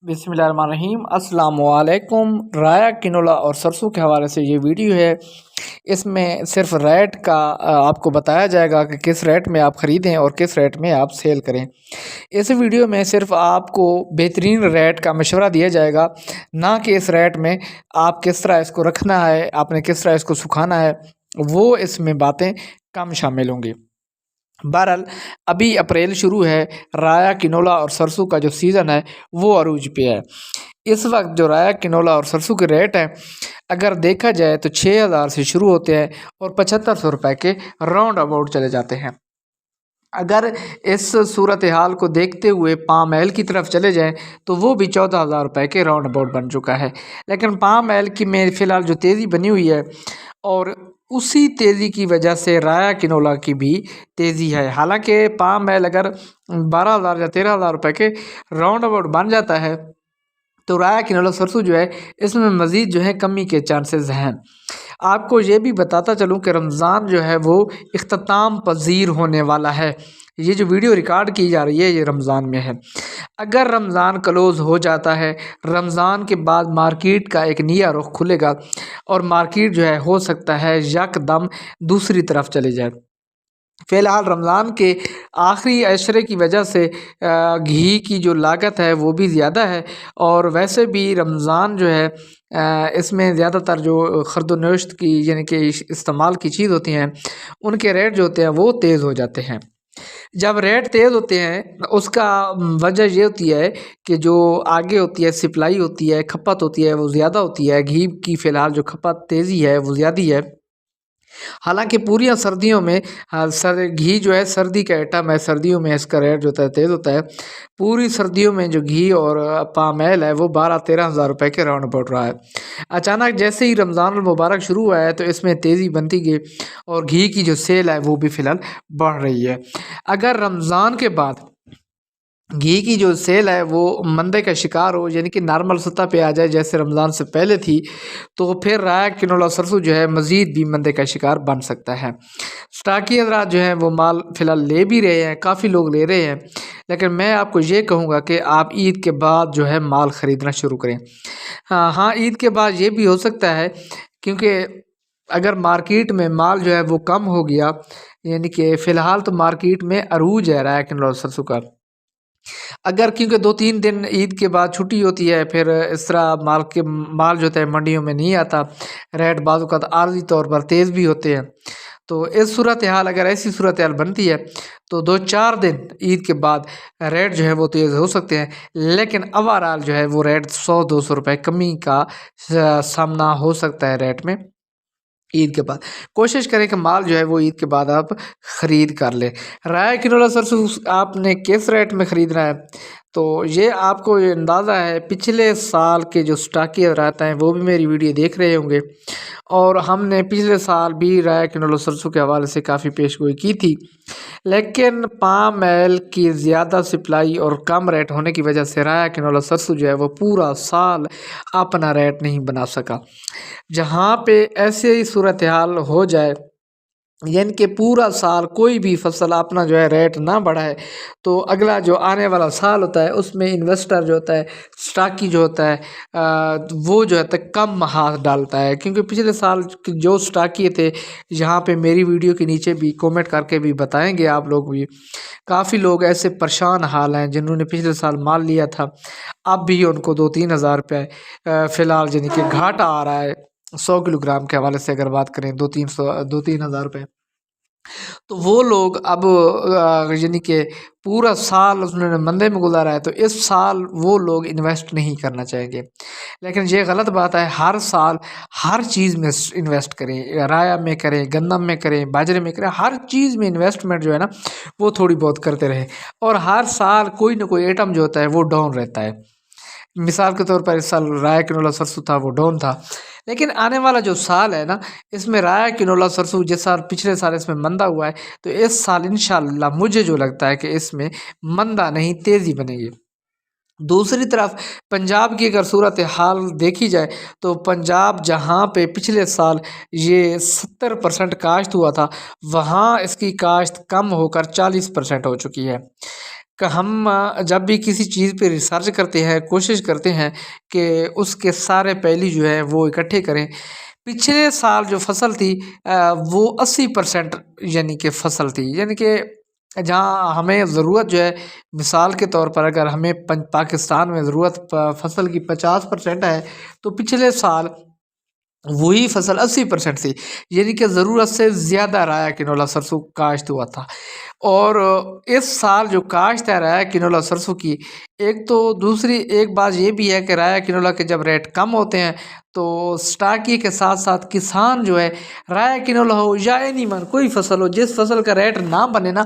बिस्मिल्लाहिर्रहमानिर्रहीम। अस्सलाम वालेकुम। राया किनोला और सरसों के हवाले से ये वीडियो है। इसमें सिर्फ रेट का आपको बताया जाएगा कि किस रेट में आप ख़रीदें और किस रेट में आप सेल करें। इस वीडियो में सिर्फ आपको बेहतरीन रेट का मशवरा दिया जाएगा, ना कि इस रेट में आप किस तरह इसको रखना है, आपने किस तरह इसको सुखाना है, वो इसमें बातें कम शामिल होंगी। बहरहाल अभी अप्रैल शुरू है, राया किनोला और सरसों का जो सीज़न है वो अरूज पे है। इस वक्त जो राया किनोला और सरसों के रेट हैं, अगर देखा जाए तो 6,000 से शुरू होते हैं और 7500 रुपये के राउंड अबाउट चले जाते हैं। अगर इस सूरत हाल को देखते हुए पाम ऑयल की तरफ चले जाएं तो वो भी 14,000 रुपये के राउंड अबाउट बन चुका है। लेकिन पाम ऑयल की में फ़िलहाल जो तेज़ी बनी हुई है और उसी तेज़ी की वजह से राया किनोला की भी तेज़ी है। हालांकि पाम ऑयल अगर 12,000 या 13,000 रुपये के राउंड अबाउट बन जाता है तो राया किनोला सरसों जो है इसमें मज़ीद जो है कमी के चांसेस हैं। आपको ये भी बताता चलूँ कि रमज़ान जो है वो इख्तिताम पज़ीर होने वाला है। ये जो वीडियो रिकॉर्ड की जा रही है ये रमज़ान में है। अगर रमज़ान क्लोज़ हो जाता है, रमज़ान के बाद मार्केट का एक नया रुख खुलेगा और मार्केट जो है हो सकता है यकदम दूसरी तरफ चली जाए। फ़िलहाल रमज़ान के आखिरी अशरे की वजह से घी की जो लागत है वो भी ज़्यादा है और वैसे भी रमज़ान जो है इसमें ज़्यादातर जो ख़र्द नोश्त की यानी कि इस्तेमाल की चीज़ होती हैं उनके रेट जो होते हैं वो तेज़ हो जाते हैं। जब रेट तेज़ होते हैं उसका वजह ये होती है कि जो आगे होती है सप्लाई होती है, खपत होती है वो ज़्यादा होती है। घी की फ़िलहाल जो खपत तेज़ी है वो ज़्यादा है। हालांकि पूरी सर्दियों में सर घी जो है सर्दी का आइटम है, सर्दियों में इसका रेट जो होता है तेज़ होता है। पूरी सर्दियों में जो घी और पाम ऑयल है वो 12-13 हज़ार रुपये के राउंड अबाउट रहा है। अचानक जैसे ही रमज़ान मुबारक शुरू हुआ है तो इसमें तेज़ी बनती गई और घी की जो सेल है वो भी फ़िलहाल बढ़ रही है। अगर रमज़ान के बाद घी की जो सेल है वो मंदे का शिकार हो यानी कि नॉर्मल सतह पे आ जाए जैसे रमज़ान से पहले थी, तो फिर राया किनोला सरसों जो है मज़ीद भी मंदे का शिकार बन सकता है। स्टाकी हज़रात जो हैं वो माल फ़िलहाल ले भी रहे हैं, काफ़ी लोग ले रहे हैं, लेकिन मैं आपको ये कहूँगा कि आप ईद के बाद जो है माल ख़रीदना शुरू करें। हाँ, ईद के बाद ये भी हो सकता है क्योंकि अगर मार्केट में माल जो है वो कम हो गया, यानी कि फ़िलहाल तो मार्केट में अरूज है राया किनोला सरसों का। अगर क्योंकि 2-3 दिन ईद के बाद छुट्टी होती है, फिर इस तरह माल जो होता है मंडियों में नहीं आता, रेट बाज़ औक़ात आर्ज़ी तौर पर तेज़ भी होते हैं। तो इस सूरत हाल अगर ऐसी सूरत हाल बनती है तो 2-4 दिन ईद के बाद रेट जो है वो तेज़ हो सकते हैं, लेकिन ओवरऑल जो है वो रेट 100-200 रुपये कमी का सामना हो सकता है रेट में। ईद के बाद कोशिश करें कि माल जो है वो ईद के बाद आप ख़रीद कर लें। राया किनोला सरसों आपने किस रेट में ख़रीदना है, तो ये आपको ये अंदाज़ा है पिछले साल के जो स्टाकी रहते हैं वो भी मेरी वीडियो देख रहे होंगे और हमने पिछले साल भी राया किनोला सरसों के हवाले से काफ़ी पेशगोई की थी, लेकिन पाम ऑयल की ज़्यादा सप्लाई और कम रेट होने की वजह से राया किनोला सरसों जो है वो पूरा साल अपना रेट नहीं बना सका। जहाँ पे ऐसे ही सूरत हाल हो जाए यानी कि पूरा साल कोई भी फसल अपना जो है रेट ना बढ़ाए, तो अगला जो आने वाला साल होता है उसमें इन्वेस्टर जो होता है, स्टाकी जो होता है वो जो है तो कम हाथ डालता है। क्योंकि पिछले साल जो स्टाकी थे, यहाँ पे मेरी वीडियो के नीचे भी कमेंट करके भी बताएंगे आप लोग भी, काफ़ी लोग ऐसे परेशान हाल हैं जिन्होंने पिछले साल माल लिया था, अब भी उनको 2-3 हज़ार रुपये फ़िलहाल यानी कि घाटा आ रहा है। 100 किलोग्राम के हवाले से अगर बात करें 2-3 हज़ार रुपये, तो वो लोग अब यानी कि पूरा साल उन्होंने मंदे में गुजारा है, तो इस साल वो लोग इन्वेस्ट नहीं करना चाहेंगे। लेकिन ये गलत बात है, हर साल हर चीज़ में इन्वेस्ट करें, राया में करें, गंदम में करें, बाजरे में करें, हर चीज़ में इन्वेस्टमेंट जो है ना वो थोड़ी बहुत करते रहें और हर साल कोई ना कोई आइटम जो होता है वो डाउन रहता है। मिसाल के तौर पर इस साल राया किनोला सरसों था वो डाउन था, लेकिन आने वाला जो साल है ना इसमें राया किनोला सरसों जिस साल पिछले साल इसमें मंदा हुआ है, तो इस साल इंशाल्लाह मुझे जो लगता है कि इसमें मंदा नहीं तेज़ी बनेगी। दूसरी तरफ पंजाब की अगर सूरत हाल देखी जाए तो पंजाब जहाँ पे पिछले साल ये 70% काश्त हुआ था, वहाँ इसकी काश्त कम होकर 40% हो चुकी है। کہ ہم جب بھی کسی چیز پہ ریسرچ کرتے ہیں، کوشش کرتے ہیں کہ اس کے سارے پہلو جو ہیں وہ اکٹھے کریں۔ پچھلے سال جو فصل تھی وہ 80% یعنی کہ فصل تھی، یعنی کہ جہاں ہمیں ضرورت جو ہے، مثال کے طور پر اگر ہمیں پاکستان میں ضرورت فصل کی 50% ہے، تو پچھلے سال وہی فصل 80% تھی، یعنی کہ ضرورت سے زیادہ رایا کنولا سرسوں کاشت ہوا تھا۔ اور اس سال جو کاشت ہے رایا کنولا سرسوں کی، دوسری ایک بات یہ بھی ہے کہ رایا کنولا کے جب ریٹ کم ہوتے ہیں تو سٹاکی کے ساتھ ساتھ کسان جو ہے، رایا کنولا ہو یا اینی من کوئی فصل ہو، جس فصل کا ریٹ نہ بنے نا،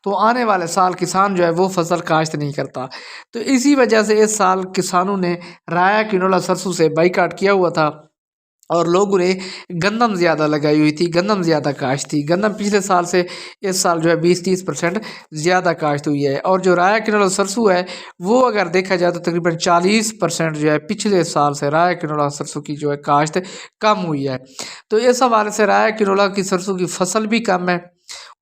تو آنے والے سال کسان جو ہے وہ فصل کاشت نہیں کرتا۔ تو اسی وجہ سے اس سال کسانوں نے رایا کنولا سرسوں سے بائیکاٹ کیا ہوا تھا، اور لوگوں نے گندم زیادہ لگائی ہوئی تھی، گندم زیادہ کاشت تھی۔ گندم پچھلے سال سے اس سال جو ہے 20-30% زیادہ کاشت ہوئی ہے، اور جو رایا کنولا سرسوں ہے وہ اگر دیکھا جائے تو تقریباً 40% جو ہے پچھلے سال سے رایا کنولا سرسوں کی جو ہے کاشت کم ہوئی ہے۔ تو اس حوالے سے رایا کنولا کی سرسوں کی فصل بھی کم ہے،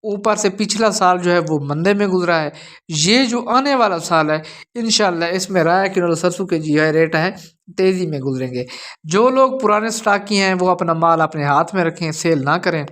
اوپر سے پچھلا سال جو ہے وہ مندے میں گزرا ہے۔ یہ جو آنے والا سال ہے انشاءاللہ اس میں رایا کنولا سرسوں کے جو ہے ریٹ ہیں تیزی میں گزریں گے۔ جو لوگ پرانے سٹاک کی ہیں وہ اپنا مال اپنے ہاتھ میں رکھیں، سیل نہ کریں،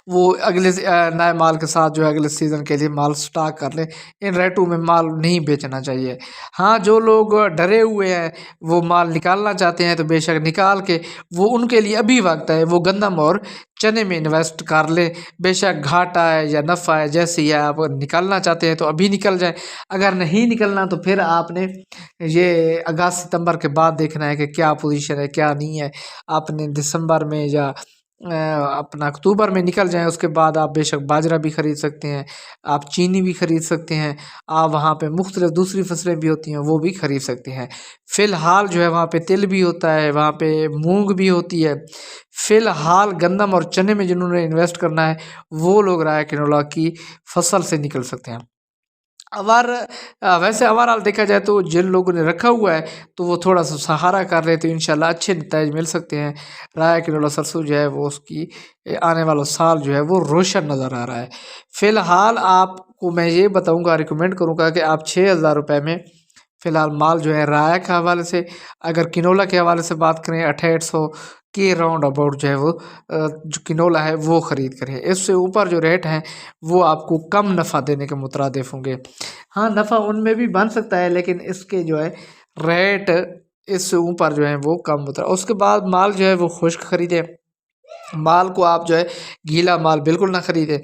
وہ اگلے نئے مال کے ساتھ جو ہے اگلے سیزن کے لیے مال سٹاک کر لیں۔ ان ریٹوں میں مال نہیں بیچنا چاہیے۔ ہاں، جو لوگ ڈرے ہوئے ہیں وہ مال نکالنا چاہتے ہیں تو بے شک نکال کے، وہ ان کے لیے ابھی وقت ہے، وہ گندم اور چنے میں انویسٹ کر لیں۔ بے شک گھاٹا ہے یا نفع ہے، جیسے ہی آپ نکالنا چاہتے ہیں تو ابھی نکل جائیں، اگر نہیں نکلنا تو پھر آپ نے یہ اگست ستمبر کے بعد دیکھنا ہے کہ کیا پوزیشن ہے کیا نہیں ہے۔ آپ نے دسمبر میں یا اپنا اکتوبر میں نکل جائیں، اس کے بعد آپ بے شک باجرہ بھی خرید سکتے ہیں، آپ چینی بھی خرید سکتے ہیں، آپ وہاں پہ مختلف دوسری فصلیں بھی ہوتی ہیں وہ بھی خرید سکتے ہیں۔ فی الحال جو ہے وہاں پہ تل بھی ہوتا ہے، وہاں پہ مونگ بھی ہوتی ہے۔ فی الحال گندم اور چنے میں جنہوں نے انویسٹ کرنا ہے وہ لوگ رایا کنولا کی فصل سے نکل سکتے ہیں۔ ویسے اوورآل دیکھا جائے تو جن لوگوں نے رکھا ہوا ہے تو وہ تھوڑا سا سہارا کر لے تو انشاءاللہ اچھے نتائج مل سکتے ہیں۔ رایا کنولا سرسوں جو ہے وہ اس کی آنے والا سال جو ہے وہ روشن نظر آ رہا ہے۔ فی الحال آپ کو میں یہ بتاؤں گا، ریکمینڈ کروں گا کہ آپ 6000 روپے میں فی الحال مال جو ہے رایا کے حوالے سے، اگر کنولا کے حوالے سے بات کریں 6800 کے راؤنڈ اباؤٹ جو ہے وہ جو کنولا ہے وہ خرید کریں۔ اس سے اوپر جو ریٹ ہیں وہ آپ کو کم نفع دینے کے مترادف ہوں گے۔ ہاں، نفع ان میں بھی بن سکتا ہے لیکن اس کے جو ہے ریٹ اس سے اوپر جو ہیں وہ کم ہوتا ہے۔ اس کے بعد مال جو ہے وہ خشک خریدے، مال کو آپ جو ہے گیلا مال بالکل نہ خریدیں۔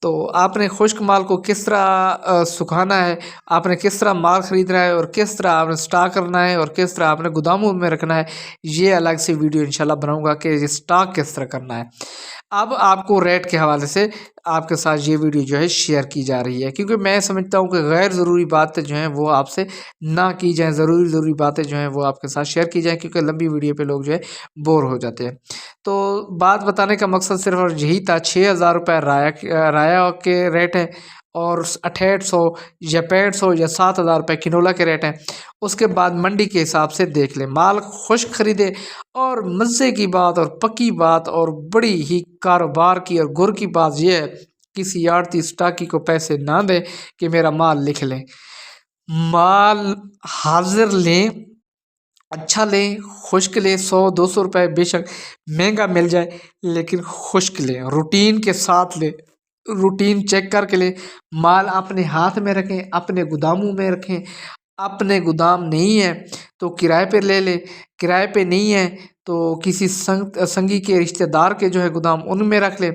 تو آپ نے خشک مال کو کس طرح سکھانا ہے، آپ نے کس طرح مال خریدنا ہے، اور کس طرح آپ نے سٹاک کرنا ہے، اور کس طرح آپ نے گوداموں میں رکھنا ہے، یہ الگ سے ویڈیو انشاءاللہ بناؤں گا کہ یہ سٹاک کس طرح کرنا ہے۔ اب آپ کو ریٹ کے حوالے سے آپ کے ساتھ یہ ویڈیو جو ہے شیئر کی جا رہی ہے، کیونکہ میں سمجھتا ہوں کہ غیر ضروری باتیں جو ہیں وہ آپ سے نہ کی جائیں، ضروری باتیں جو ہیں وہ آپ کے ساتھ شیئر کی جائیں، کیونکہ لمبی ویڈیو پہ لوگ جو ہے بور ہو جاتے ہیں۔ تو بات بتانے کا مقصد صرف اور یہی تھا، 6000 روپے رایا کے ریٹ ہے، اور 6800 یا 6500 یا 7000 روپے کنولا کے ریٹ ہیں۔ اس کے بعد منڈی کے حساب سے دیکھ لیں، مال خشک خریدے۔ اور مزے کی بات اور پکی بات اور بڑی ہی کاروبار کی اور گر کی بات یہ ہے، کسی آڑتی سٹاکی کو پیسے نہ دیں کہ میرا مال لکھ لیں۔ مال حاضر لیں، اچھا لیں، خشک لیں، 100-200 روپے بے شک مہنگا مل جائے لیکن خشک لیں، روٹین کے ساتھ لیں، روٹین چیک کر کے لیں۔ مال اپنے ہاتھ میں رکھیں، اپنے گوداموں میں رکھیں۔ اپنے گودام نہیں ہے تو کرائے پہ لے لیں، کرائے پہ نہیں ہے تو کسی سنگی کے رشتہ دار کے جو ہے گودام ان میں رکھ لیں۔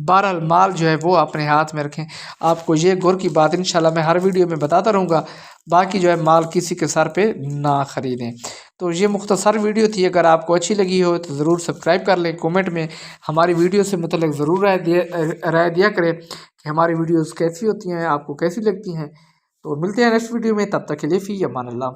بہرحال مال جو ہے وہ اپنے ہاتھ میں رکھیں۔ آپ کو یہ غور کی بات انشاءاللہ میں ہر ویڈیو میں بتاتا رہوں گا، باقی جو ہے مال کسی کے سر پہ نہ خریدیں۔ تو یہ مختصر ویڈیو تھی، اگر آپ کو اچھی لگی ہو تو ضرور سبسکرائب کر لیں، کومنٹ میں ہماری ویڈیو سے متعلق ضرور رائے دیا کریں کہ ہماری ویڈیوز کیسی ہوتی ہیں، آپ کو کیسی لگتی ہیں۔ تو ملتے ہیں نیکسٹ ویڈیو میں، تب تک کے لیے فی امان اللہ۔